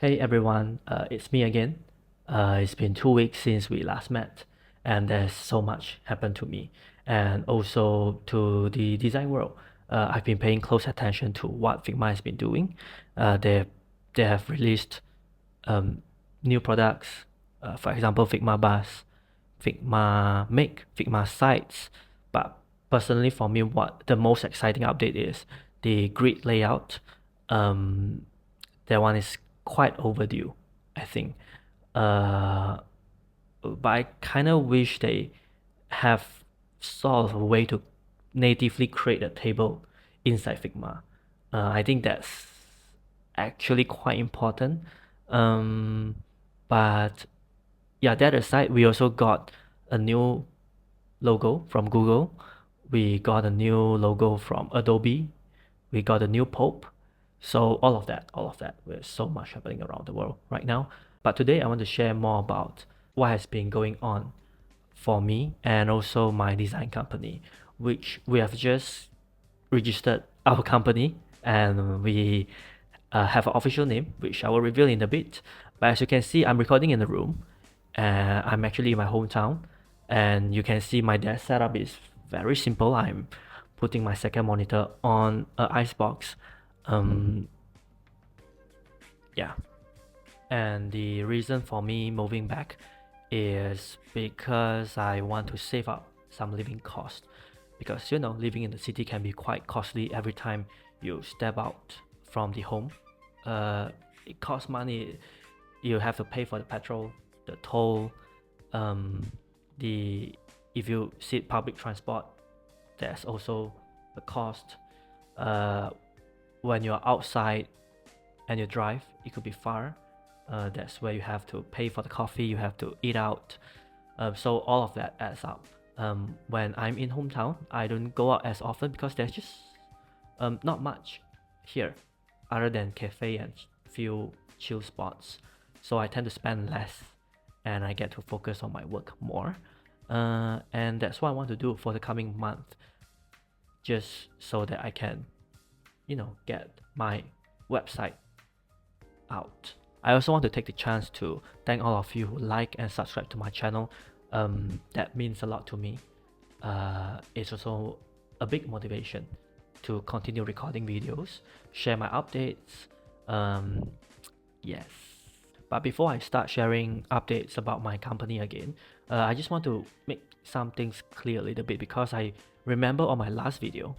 Hey everyone, it's me again. It's been 2 weeks since we last met, and there's so much happened to me and also to the design world. I've been paying close attention to what Figma has been doing. They have released um, new products, for example, Figma Bus, Figma Make, Figma Sites. But personally, for me, what the most exciting update is the grid layout. Um, that one is quite overdue, I think. Uh, but I kind of wish they have sort of a way to natively create a table inside Figma. I think that's actually quite important. Um, but yeah, that aside, we also got a new logo from Google. We got a new logo from Adobe. We got a new Pope. So all of that, there's so much happening around the world right now. But today I want to share more about what has been going on for me and also my design company, which we have just registered our company and we have an official name, which I will reveal in a bit. But as you can see, I'm recording in the room and I'm actually in my hometown. And you can see my desk setup is very simple. I'm putting my second monitor on an icebox. Yeah. And the reason for me moving back is because I want to save up some living cost. Because living in the city can be quite costly every time you step out from the home. It costs money. You have to pay for the petrol, the toll, the if you sit public transport, there's also the cost. Uh, when you're outside and you drive, it could be far. That's where you have to pay for the coffee, you have to eat out. So all of that adds up. When I'm in hometown, I don't go out as often because there's just not much here other than cafe and few chill spots. So I tend to spend less and I get to focus on my work more. And that's what I want to do for the coming month, just so that I can, get my website out. I also want to take the chance to thank all of you who like and subscribe to my channel. That means a lot to me. It's also a big motivation to continue recording videos, share my updates. Yes. But before I start sharing updates about my company again, I just want to make some things clear a little bit because I remember on my last video,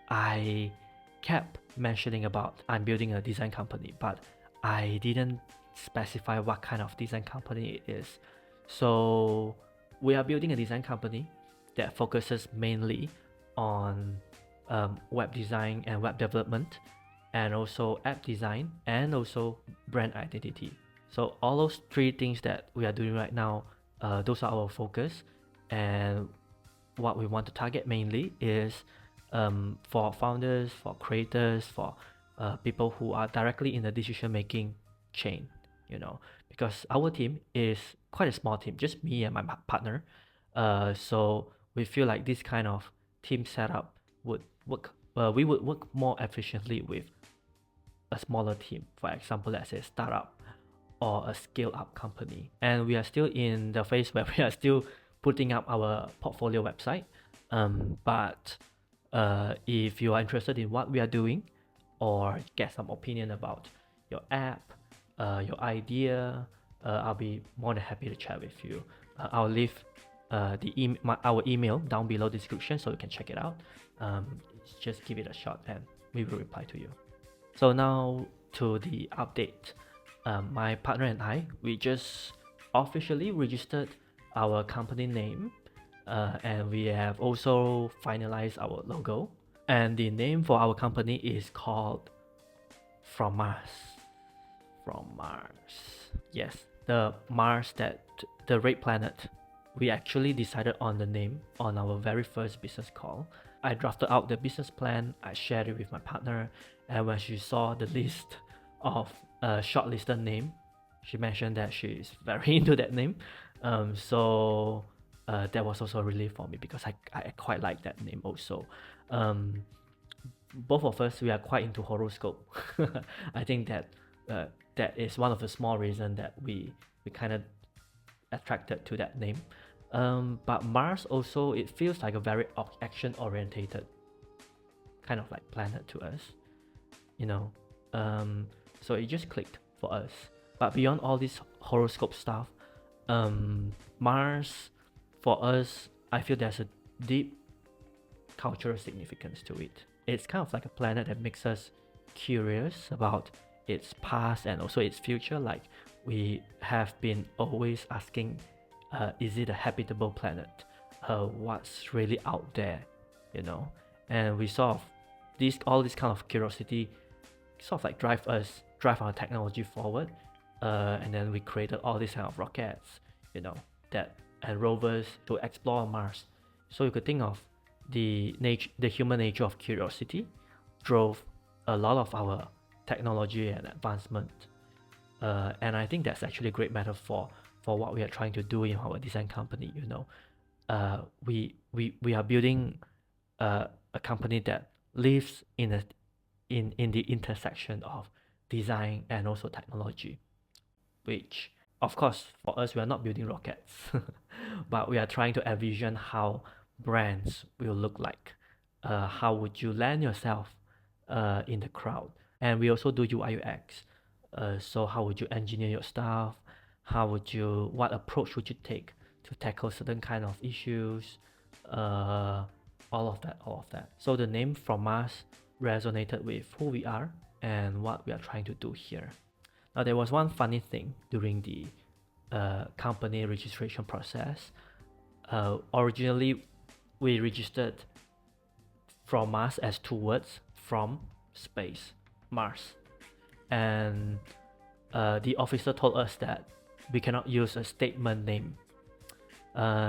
I kept mentioning about I'm building a design company, but I didn't specify what kind of design company it is. So we are building a design company that focuses mainly on web design and web development, and also app design and also brand identity. So all those three things that we are doing right now, those are our focus. And what we want to target mainly is for founders, for creators, for people who are directly in the decision making chain, because our team is quite a small team, just me and my partner. So we feel like this kind of team setup would work. We would work more efficiently with a smaller team. For example, let's say a startup or a scale up company. And we are still in the phase where we are still putting up our portfolio website. But if you are interested in what we are doing or get some opinion about your app, your idea, I'll be more than happy to chat with you. I'll leave our email down below the description so you can check it out. Just give it a shot and we will reply to you. So now to the update. My partner and I, we just officially registered our company name, and we have also finalized our logo. And the name for our company is called From Mars. From Mars. Yes, the Mars, that the red planet. We actually decided on the name on our very first business call. I drafted out the business plan, I shared it with my partner, and when she saw the list of shortlisted name, she mentioned that she is very into that name. So that was also a relief for me because I quite like that name also. Both of us, we are quite into horoscope. I think that that is one of the small reasons that we kind of attracted to that name. But Mars also, it feels like a very action orientated kind of like planet to us, you know. So it just clicked for us. But beyond all this horoscope stuff, Mars for us, I feel there's a deep cultural significance to it. It's kind of like a planet that makes us curious about its past and also its future. Like we have been always asking, is it a habitable planet? What's really out there, you know? And we sort of all this kind of curiosity sort of like drive our technology forward. And then we created all these kind of rockets, you know, that and rovers to explore Mars. So you could think of the human nature of curiosity drove a lot of our technology and advancement. And I think that's actually a great metaphor for what we are trying to do in our design company. You know, we are building a company that lives in the intersection of design and also technology, which of course for us we are not building rockets, but we are trying to envision how brands will look like. How would you land yourself in the crowd? And we also do UI UX. So how would you engineer your stuff? What approach would you take to tackle certain kind of issues? All of that. So the name from Mars resonated with who we are and what we are trying to do here. Now there was one funny thing during the company registration process. Originally, we registered from Mars as two words: from space, Mars, and the officer told us that we cannot use a statement name.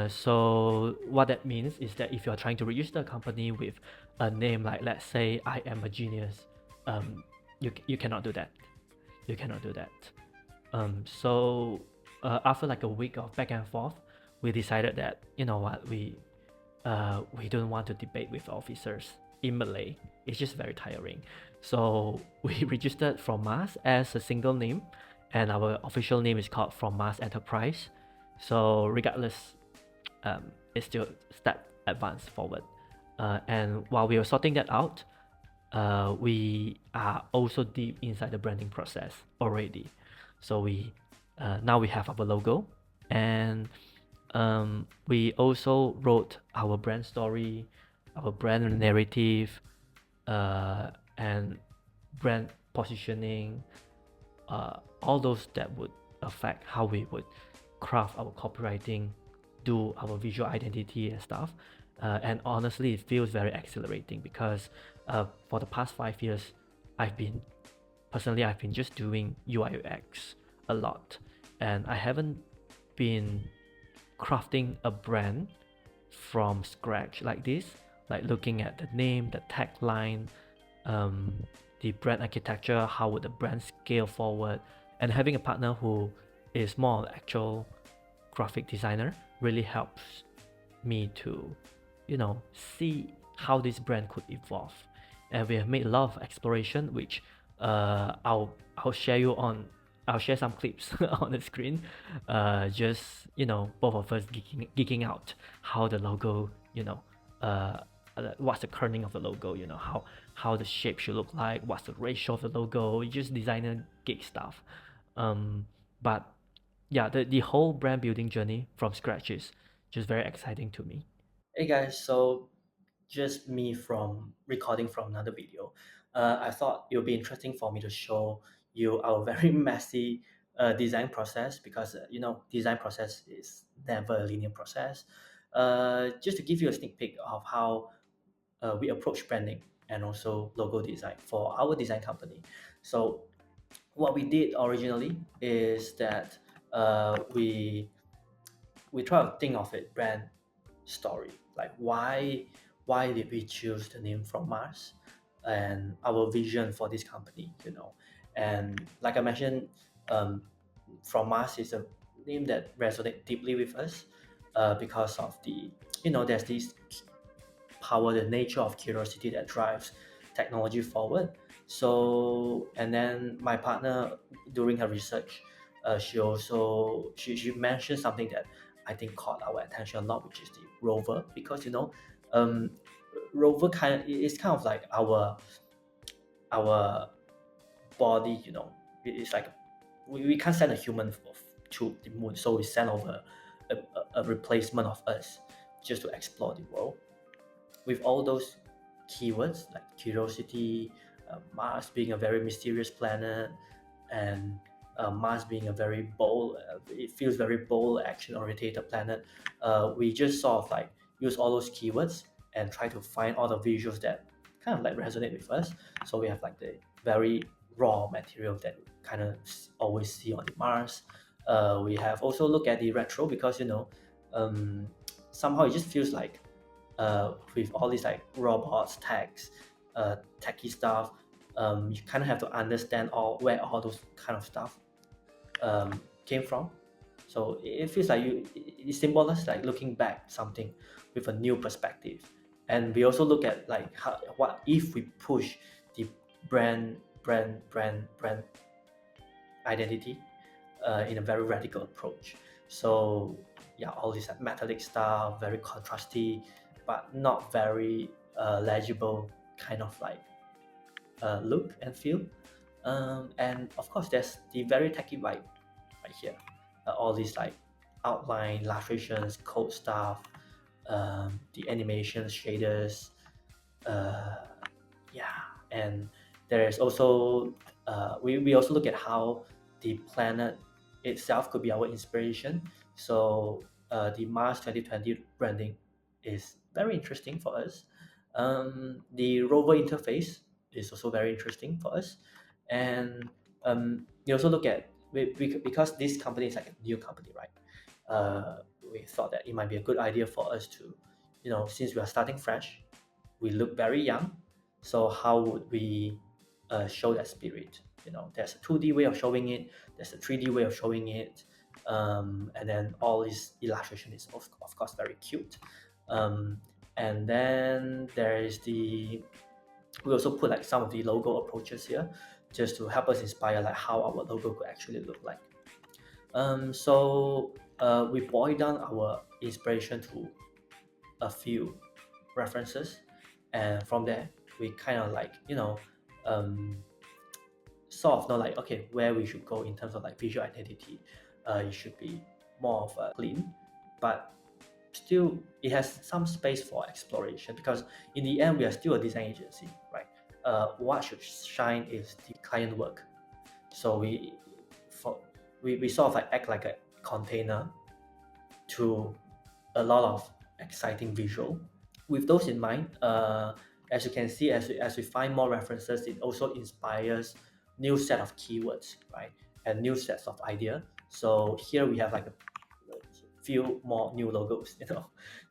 So what that means is that if you're trying to register a company with a name like, let's say, I am a genius, you cannot do that. You cannot do that. So after like a week of back and forth, we decided that, you know what, we don't want to debate with officers in Malay. It's just very tiring. So we registered From Mars as a single name, and our official name is called From Mars Enterprise. So regardless, it's still a step advance forward. And while we were sorting that out, we are also deep inside the branding process already. So we now we have our logo, and we also wrote our brand story, our brand narrative, and brand positioning, all those that would affect how we would craft our copywriting, do our visual identity and stuff. And honestly, it feels very exhilarating because for the past 5 years, I've been just doing UI UX a lot, and I haven't been crafting a brand from scratch like this, like looking at the name, the tagline, the brand architecture, how would the brand scale forward, and having a partner who is more an actual graphic designer really helps me to, you know, see how this brand could evolve. And we have made a lot of exploration, which I'll share some clips on the screen. Just, you know, both of us geeking out how the logo, you know, what's the kerning of the logo, you know, how the shape should look like, what's the ratio of the logo, just designer geek stuff. But yeah, the whole brand building journey from scratch is just very exciting to me. Hey guys, so just me from recording from another video. I thought it would be interesting for me to show you our very messy design process, because you know, design process is never a linear process. Just to give you a sneak peek of how we approach branding and also logo design for our design company. So what we did originally is that we try to think of it brand story, like why did we choose the name From Mars and our vision for this company, you know. And like I mentioned, From Mars is a name that resonates deeply with us, because of the, you know, there's this power, the nature of curiosity that drives technology forward. So, and then my partner during her research, she mentioned something that I think caught our attention a lot, which is the rover, because um, rover it's kind of like our body. It's like we can't send a human to the moon, so we send over a replacement of us just to explore the world with all those keywords like curiosity, Mars being a very mysterious planet, and Mars being a very bold, it feels very bold, action oriented planet. We just sort of like use all those keywords and try to find all the visuals that kind of like resonate with us. So we have like the very raw material that we kind of always see on the Mars. We have also looked at the retro because um, somehow it just feels like with all these like robots, techs, techie stuff, you kind of have to understand where all those kind of stuff came from. So it feels like it symbolizes like looking back something with a new perspective. And we also look at like what if we push the brand identity in a very radical approach. So yeah, all this like metallic stuff, very contrasty, but not very legible kind of like look and feel. And of course, there's the very techy vibe right here. All these like outline, illustrations, code stuff, the animations, shaders, uh, yeah, and there is also we also look at how the planet itself could be our inspiration. So the Mars 2020 branding is very interesting for us. The rover interface is also very interesting for us, and we also look at because this company is like a new company, right? We thought that it might be a good idea for us to, since we are starting fresh, we look very young. So how would we show that spirit? There's a 2D way of showing it. There's a 3D way of showing it. And then all this illustration is of course very cute. Um, and then there is we also put like some of the logo approaches here just to help us inspire like how our logo could actually look like. So we boil down our inspiration to a few references, and from there we kind of like um, sort of know like okay where we should go in terms of like visual identity. It should be more of a clean, but still it has some space for exploration because in the end we are still a design agency, right? What should shine is the client work. So for we sort of like act like a container to a lot of exciting visual. With those in mind, as you can see, as we find more references, it also inspires new set of keywords, right? And new sets of idea. So here we have like a few more new logos,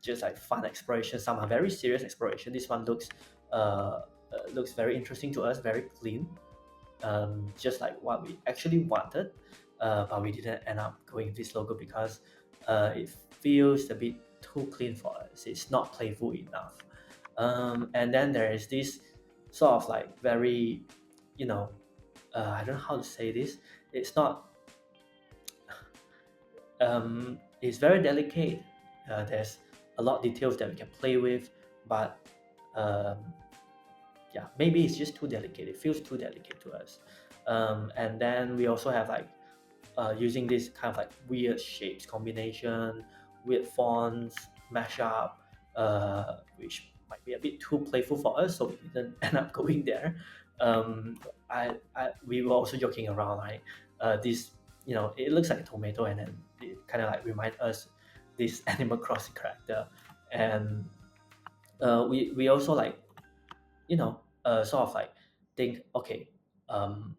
just like fun exploration. Some are very serious exploration. This one looks very interesting to us, very clean, just like what we actually wanted, but we didn't end up going with this logo because it feels a bit too clean for us. It's not playful enough. And then there is this sort of like very, I don't know how to say this. It's not. It's very delicate. There's a lot of details that we can play with, but um, yeah, maybe it's just too delicate. It feels too delicate to us. And then we also have like using this kind of like weird shapes combination, weird fonts, mashup, which might be a bit too playful for us, so we didn't end up going there. We were also joking around like this, it looks like a tomato, and then it kind of like remind us this Animal Crossing character, and we also like sort of like think, okay, um,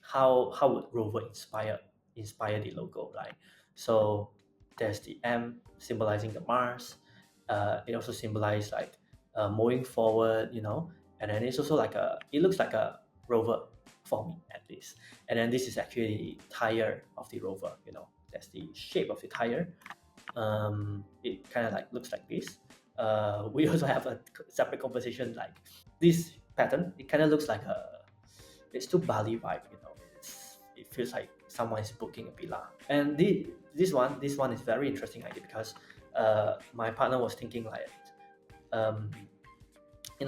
how would rover inspire the logo, right? So there's the M symbolizing the Mars. It also symbolizes like moving forward, and then it's also like it looks like a rover for me at least. And then this is actually the tire of the rover. That's the shape of the tire. It kind of like looks like this. We also have a separate conversation like this pattern. It kind of looks like it's too Bali vibe, it feels like someone is booking a villa. And this one is very interesting idea because my partner was thinking like, um,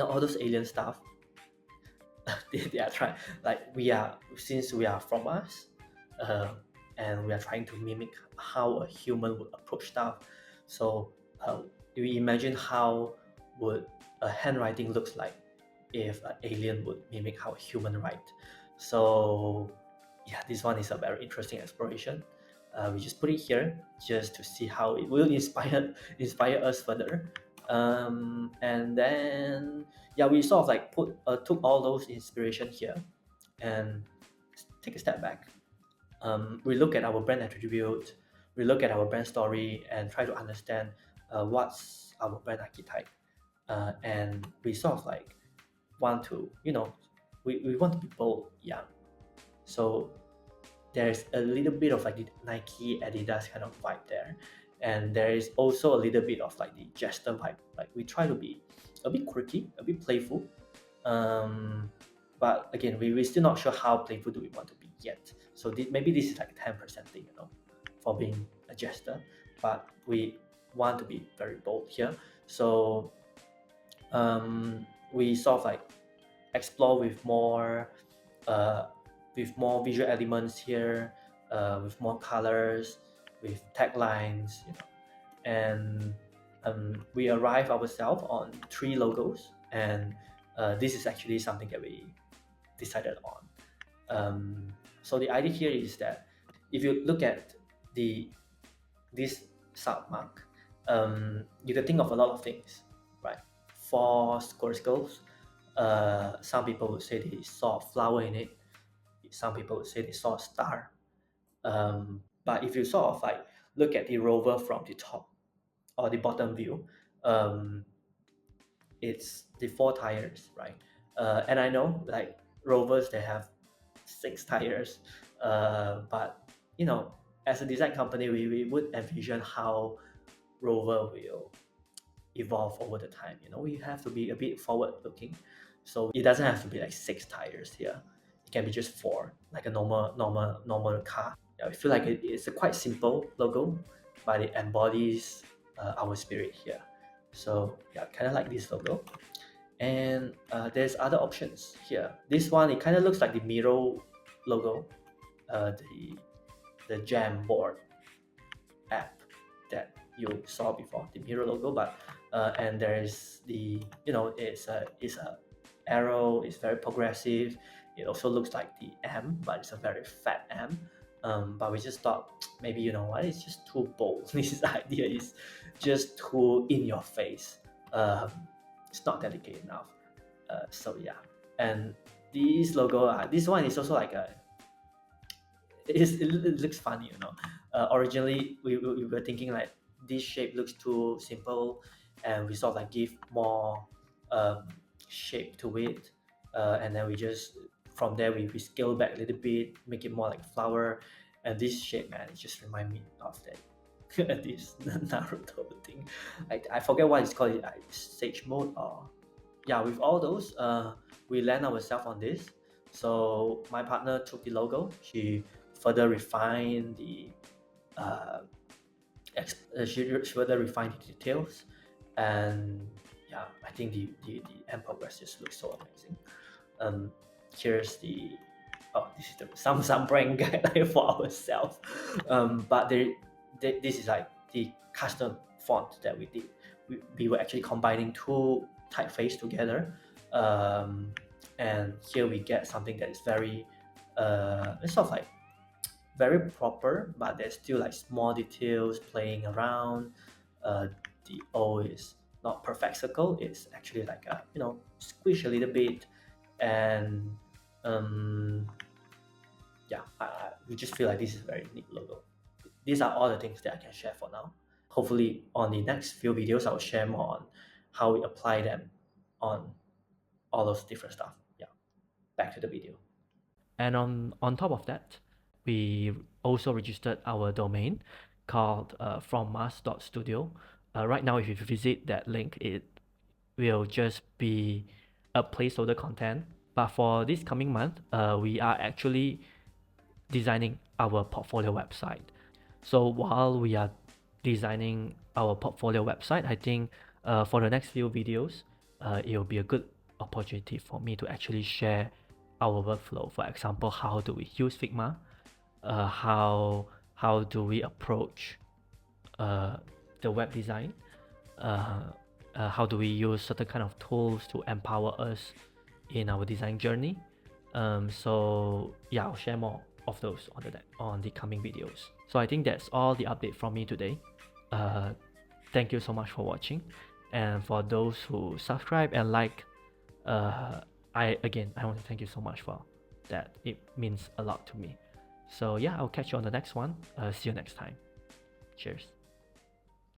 all those alien stuff. They are trying, like, since we are from Mars, uh, and we are trying to mimic how a human would approach stuff. So we imagine how would a handwriting looks like if an alien would mimic how a human write. So yeah, this one is a very interesting exploration. We just put it here just to see how it will inspire us further. And then yeah, we sort of like took all those inspiration here and take a step back. We look at our brand attribute, we look at our brand story, and try to understand what's our brand archetype. And we sort of like want to, we want to be bold, young. So there's a little bit of like the Nike, Adidas kind of vibe there. And there is also a little bit of like the Jester vibe. Like we try to be a bit quirky, a bit playful. Um, but again, we're still not sure how playful do we want to be yet. So maybe this is like a 10% thing, for being a Jester. But we want to be very bold here. So we sort of like explore uh, with more visual elements here, with more colors, with taglines, and we arrive ourselves on 3 logos, and this is actually something that we decided on. So the idea here is that if you look at this sub mark, you can think of a lot of things, right? 4 square. Some people would say they saw a flower in it. Some people would say they saw a star. But if you sort of like look at the rover from the top or the bottom view, it's the 4 tires, right? And I know like rovers they have 6 tires, but as a design company, we would envision how rover will evolve over the time. We have to be a bit forward looking, so it doesn't have to be like 6 tires here. It can be just 4, like a normal car. Yeah, I feel like it's a quite simple logo, but it embodies our spirit here. So yeah, kind of like this logo. And there's other options here. This one, it kind of looks like the Miro logo, the Jamboard app that you saw before, the Miro logo. But and there is it's a arrow. It's very progressive. It also looks like the M, but it's a very fat M. But we just thought maybe what, it's just too bold. This idea is just too in your face. It's not delicate enough. So yeah, and this logo, this one is also like it looks funny. Originally we were thinking like this shape looks too simple, and we sort of like give more um, shape to it, and then we just from there we scale back a little bit, make it more like flower. And this shape, man, it just remind me of that this Naruto thing. I forget what it's called, sage mode, or yeah, with all those we land ourselves on this. So my partner took the logo, she further refined uh, she further refined the details. And yeah, I think the end progress just looks so amazing. um Here's the, oh, this is the some brand guideline for ourselves. But this is like the custom font that we did. We were actually combining 2 typeface together. And here we get something that is very it's sort of like very proper, but there's still like small details playing around. The O is not perfect circle, it's actually like a squish a little bit. And um yeah, we just feel like this is a very neat logo. These are all the things that I can share for now. Hopefully on the next few videos I'll share more on how we apply them on all those different stuff. Yeah, back to the video. And on top of that, we also registered our domain called frommars.studio. Right now, if you visit that link, it will just be a placeholder content, But for this coming month, we are actually designing our portfolio website. So while we are designing our portfolio website, I think for the next few videos, it will be a good opportunity for me to actually share our workflow. For example, how do we use Figma? How do we approach the web design? How do we use certain kind of tools to empower us in our design journey? So yeah, I'll share more of those on the coming videos. So I think that's all the update from me today. Thank you so much for watching, and for those who subscribe and like, I want to thank you so much for that. It means a lot to me. So yeah, I'll catch you on the next one. See you next time. Cheers.